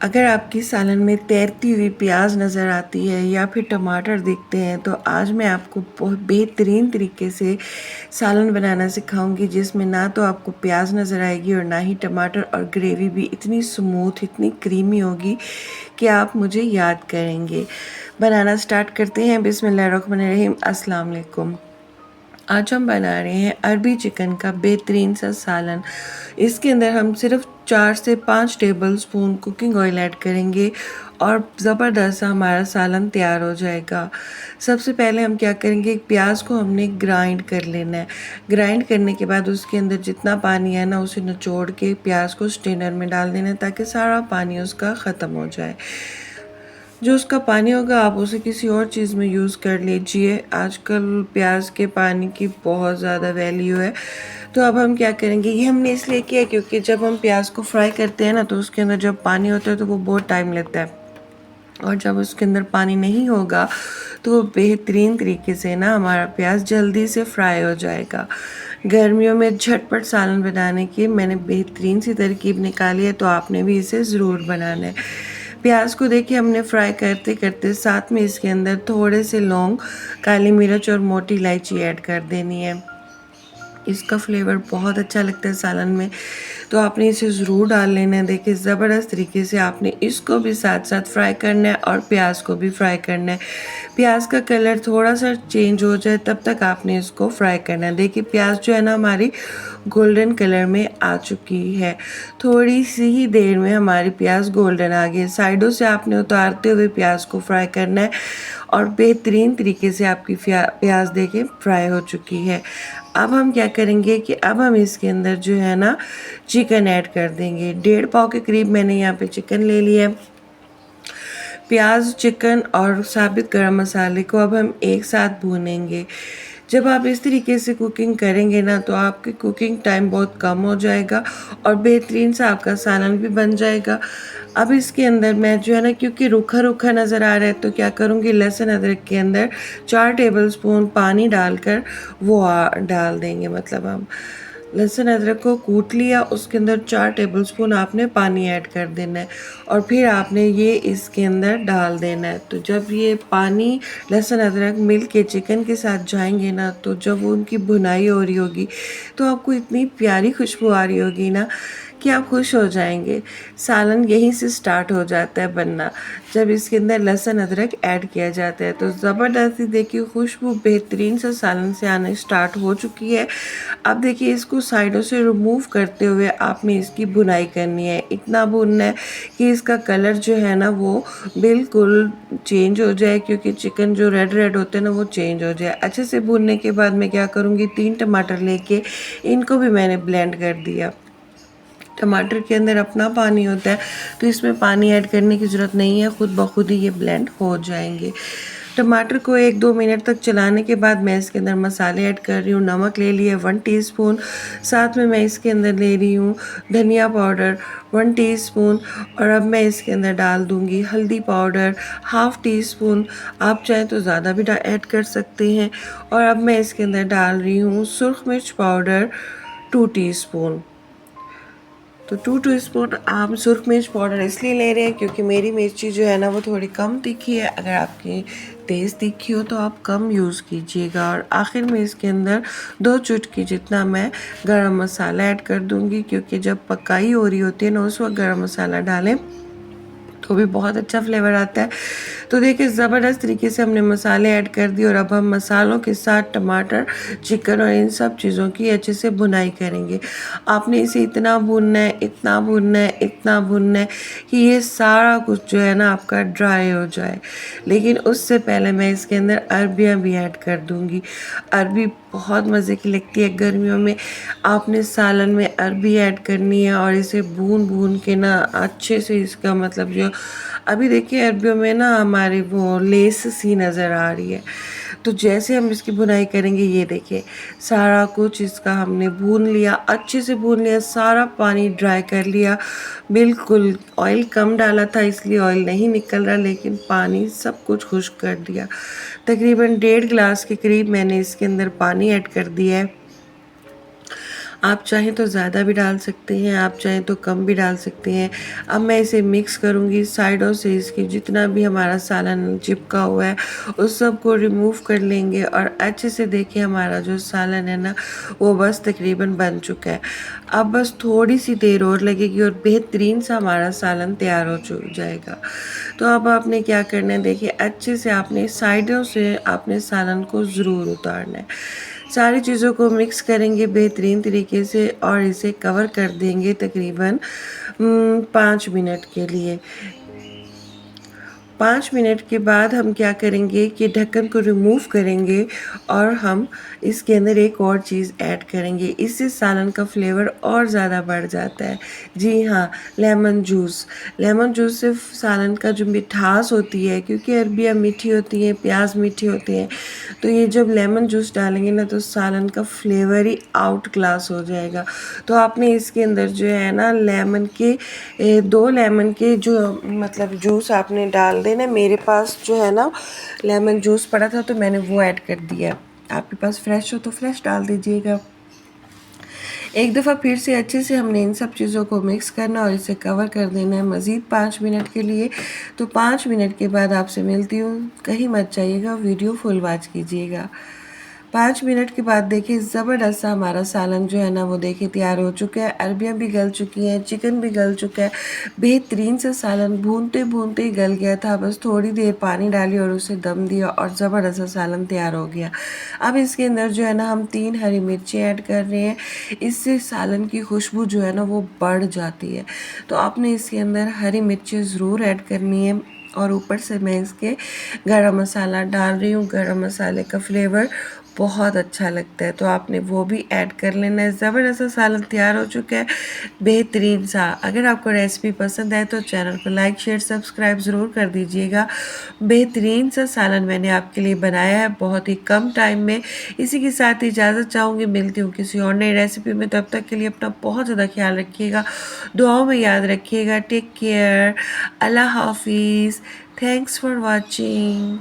अगर आपकी सालन में तैरती हुई प्याज नज़र आती है या फिर टमाटर दिखते हैं तो आज मैं आपको बहुत बेहतरीन तरीके से सालन बनाना सिखाऊंगी जिसमें ना तो आपको प्याज नज़र आएगी और ना ही टमाटर, और ग्रेवी भी इतनी स्मूथ, इतनी क्रीमी होगी कि आप मुझे याद करेंगे। बनाना स्टार्ट करते हैं। बिस्मिल्लाहिर्रहमानिर्रहीम। अस्सलाम वालेकुम। आज हम बना रहे हैं अरबी चिकन का बेहतरीन सा सालन। इसके अंदर हम सिर्फ 4 से 5 टेबलस्पून कुकिंग ऑयल ऐड करेंगे और ज़बरदस्त सा हमारा सालन तैयार हो जाएगा। सबसे पहले हम क्या करेंगे, प्याज को हमने ग्राइंड कर लेना है। ग्राइंड करने के बाद उसके अंदर जितना पानी है ना उसे निचोड़ के प्याज को स्ट्रेनर में डाल देना है ताकि सारा पानी उसका ख़त्म हो जाए। जो उसका पानी होगा आप उसे किसी और चीज़ में यूज़ कर लीजिए। आजकल प्याज के पानी की बहुत ज़्यादा वैल्यू है। तो अब हम क्या करेंगे, ये हमने इसलिए किया क्योंकि जब हम प्याज को फ्राई करते हैं ना तो उसके अंदर जब पानी होता है तो वो बहुत टाइम लगता है, और जब उसके अंदर पानी नहीं होगा तो वो बेहतरीन तरीके से ना हमारा प्याज जल्दी से फ्राई हो जाएगा। गर्मियों में झटपट सालन बनाने की मैंने बेहतरीन सी तरकीब निकाली है, तो आपने भी इसे ज़रूर बनाना है। प्याज को देखिए हमने फ्राई करते करते साथ में इसके अंदर थोड़े से लौंग, काली मिर्च और मोटी इलायची ऐड कर देनी है। इसका फ्लेवर बहुत अच्छा लगता है सालन में, तो आपने इसे ज़रूर डाल लेना है। देखिए ज़बरदस्त तरीके से आपने इसको भी साथ साथ फ्राई करना है और प्याज को भी फ्राई करना है। प्याज का कलर थोड़ा सा चेंज हो जाए तब तक आपने इसको फ्राई करना है। देखिए प्याज जो है ना हमारी गोल्डन कलर में आ चुकी है। थोड़ी सी ही देर में हमारी प्याज गोल्डन आ गई। साइडों से आपने उतारते हुए प्याज को फ्राई करना है और बेहतरीन तरीके से आपकी प्याज देखिए फ्राई हो चुकी है। अब हम क्या करेंगे कि अब हम इसके अंदर जो है ना चिकन ऐड कर देंगे। 1.5 पाव के करीब मैंने यहाँ पे चिकन ले लिया है। प्याज, चिकन और साबित गरम मसाले को अब हम एक साथ भूनेंगे। जब आप इस तरीके से कुकिंग करेंगे ना तो आपकी कुकिंग टाइम बहुत कम हो जाएगा और बेहतरीन सा आपका सालन भी बन जाएगा। अब इसके अंदर मैं जो है ना, क्योंकि रूखा रूखा नज़र आ रहा है तो क्या करूँगी, लहसुन अदरक के अंदर 4 टेबलस्पून पानी डालकर वो डाल देंगे। मतलब हम लहसुन अदरक को कूट लिया, उसके अंदर 4 टेबलस्पून आपने पानी ऐड कर देना है और फिर आपने ये इसके अंदर डाल देना है। तो जब ये पानी, लहसुन अदरक मिल के चिकन के साथ जाएंगे ना, तो जब उनकी भुनाई हो रही होगी तो आपको इतनी प्यारी खुशबू आ रही होगी ना कि आप खुश हो जाएंगे। सालन यहीं से स्टार्ट हो जाता है बनना, जब इसके अंदर लहसुन अदरक ऐड किया जाता है। तो ज़बरदस्ती देखिए खुशबू बेहतरीन सा सालन से आना स्टार्ट हो चुकी है। अब देखिए इसको साइडों से रिमूव करते हुए आपने इसकी भुनाई करनी है। इतना भूनना है कि इसका कलर जो है ना वो बिल्कुल चेंज हो जाए, क्योंकि चिकन जो रेड रेड होते हैं ना वो चेंज हो जाए। अच्छे से भूनने के बाद मैं क्या करूँगी, 3 टमाटर लेके इनको भी मैंने ब्लेंड कर दिया। टमाटर के अंदर अपना पानी होता है तो इसमें पानी ऐड करने की ज़रूरत नहीं है, खुद ब खुद ही ये ब्लेंड हो जाएंगे। टमाटर को 1-2 मिनट तक चलाने के बाद मैं इसके अंदर मसाले ऐड कर रही हूँ। नमक ले लिया 1 टीस्पून, साथ में मैं इसके अंदर ले रही हूँ धनिया पाउडर 1 टीस्पून, और अब मैं इसके अंदर डाल दूँगी हल्दी पाउडर हाफ़ टीस्पून, आप चाहें तो ज़्यादा भी ऐड कर सकते हैं। और अब मैं इसके अंदर डाल रही हूँ सुरख मिर्च पाउडर 2 टीस्पून। तो 2 टीस्पून आप सुरख मिर्च पाउडर इसलिए ले रहे हैं क्योंकि मेरी मिर्ची जो है ना वो थोड़ी कम तीखी है। अगर आपकी तेज़ तीखी हो तो आप कम यूज़ कीजिएगा। और आखिर में इसके अंदर 2 चुटकी जितना मैं गरम मसाला ऐड कर दूंगी, क्योंकि जब पकाई हो रही होती है ना उस वक्त गरम मसाला डालें तो भी बहुत अच्छा फ्लेवर आता है। तो देखिए ज़बरदस्त तरीके से हमने मसाले ऐड कर दिए और अब हम मसालों के साथ टमाटर, चिकन और इन सब चीज़ों की अच्छे से भुनाई करेंगे। आपने इसे इतना भूनना है, इतना भूनना है, इतना भूनना है कि ये सारा कुछ जो है ना आपका ड्राई हो जाए। लेकिन उससे पहले मैं इसके अंदर अरबियाँ भी ऐड कर दूँगी। अरबी बहुत मज़े की लगती है गर्मियों में। आपने सालन में अरबी ऐड करनी है और इसे भून भून के ना अच्छे से, इसका मतलब जो अभी देखिए अरबियों में ना हमारी वो लेस सी नज़र आ रही है। तो जैसे हम इसकी भुनाई करेंगे, ये देखिए सारा कुछ इसका हमने भून लिया, अच्छे से भून लिया, सारा पानी ड्राई कर लिया। बिल्कुल ऑयल कम डाला था इसलिए ऑयल नहीं निकल रहा, लेकिन पानी सब कुछ खुश्क कर दिया। तकरीबन 1.5 गिलास के करीब मैंने इसके अंदर पानी ऐड कर दिया है। आप चाहें तो ज़्यादा भी डाल सकते हैं, आप चाहें तो कम भी डाल सकते हैं। अब मैं इसे मिक्स करूँगी, साइडों से इसकी जितना भी हमारा सालन चिपका हुआ है उस सब को रिमूव कर लेंगे और अच्छे से देखिए हमारा जो सालन है ना वो बस तकरीबन बन चुका है। अब बस थोड़ी सी देर और लगेगी और बेहतरीन सा हमारा सालन तैयार हो जाएगा। तो अब आपने क्या करना है, देखिए अच्छे से आपने साइडों से आपने सालन को ज़रूर उतारना है। सारी चीज़ों को मिक्स करेंगे बेहतरीन तरीके से और इसे कवर कर देंगे तकरीबन 5 मिनट के लिए। 5 मिनट के बाद हम क्या करेंगे कि ढक्कन को रिमूव करेंगे और हम इसके अंदर एक और चीज़ ऐड करेंगे। इससे सालन का फ्लेवर और ज़्यादा बढ़ जाता है। जी हाँ, लेमन जूस। लेमन जूस से सालन का जो मिठास होती है, क्योंकि अरबियाँ मीठी होती हैं, प्याज मीठे होते हैं, तो ये जब लेमन जूस डालेंगे ना तो सालन का फ्लेवर ही आउट क्लास हो जाएगा। तो आपने इसके अंदर जो है ना लेमन के 2 लेमन के जो मतलब जूस आपने डाल देना। मेरे पास जो है ना लेमन जूस पड़ा था तो मैंने वो ऐड कर दिया। आपके पास फ्रेश हो तो फ्रेश डाल दीजिएगा। एक दफ़ा फिर से अच्छे से हमने इन सब चीज़ों को मिक्स करना और इसे कवर कर देना है मज़ीद 5 मिनट के लिए। तो 5 मिनट के बाद आपसे मिलती हूँ, कहीं मत जाइएगा, वीडियो फुल वॉच कीजिएगा। 5 मिनट के बाद देखिए ज़बरदस्त सा हमारा सालन जो है ना वो देखिए तैयार हो चुका है। अरबियाँ भी गल चुकी हैं, चिकन भी गल चुका है। बेहतरीन सा सालन भूनते भूनते ही गल गया था। बस थोड़ी देर पानी डाली और उसे दम दिया और ज़बरदस्त सा सालन तैयार हो गया। अब इसके अंदर जो है ना हम 3 हरी मिर्चें ऐड कर रहे हैं। इससे सालन की खुशबू जो है ना वो बढ़ जाती है। तो आपने इसके अंदर हरी मिर्चें ज़रूर ऐड करनी है और ऊपर से मैं इसके गरम मसाला डाल रही हूँ। गरम मसाले का फ्लेवर बहुत अच्छा लगता है, तो आपने वो भी ऐड कर लेना है। ज़बरदस्त सा सालन तैयार हो चुका है, बेहतरीन सा। अगर आपको रेसिपी पसंद आए तो चैनल को लाइक शेयर सब्सक्राइब ज़रूर कर दीजिएगा। बेहतरीन सा सालन मैंने आपके लिए बनाया है बहुत ही कम टाइम में। इसी के साथ इजाज़त चाहूँगी, मिलती हूँ किसी और नई रेसिपी में। तब तक के लिए अपना बहुत ज़्यादा ख्याल रखिएगा, दुआओं में याद रखिएगा। टेक केयर, अल्लाह हाफिज़, थैंक्स फॉर वॉचिंग।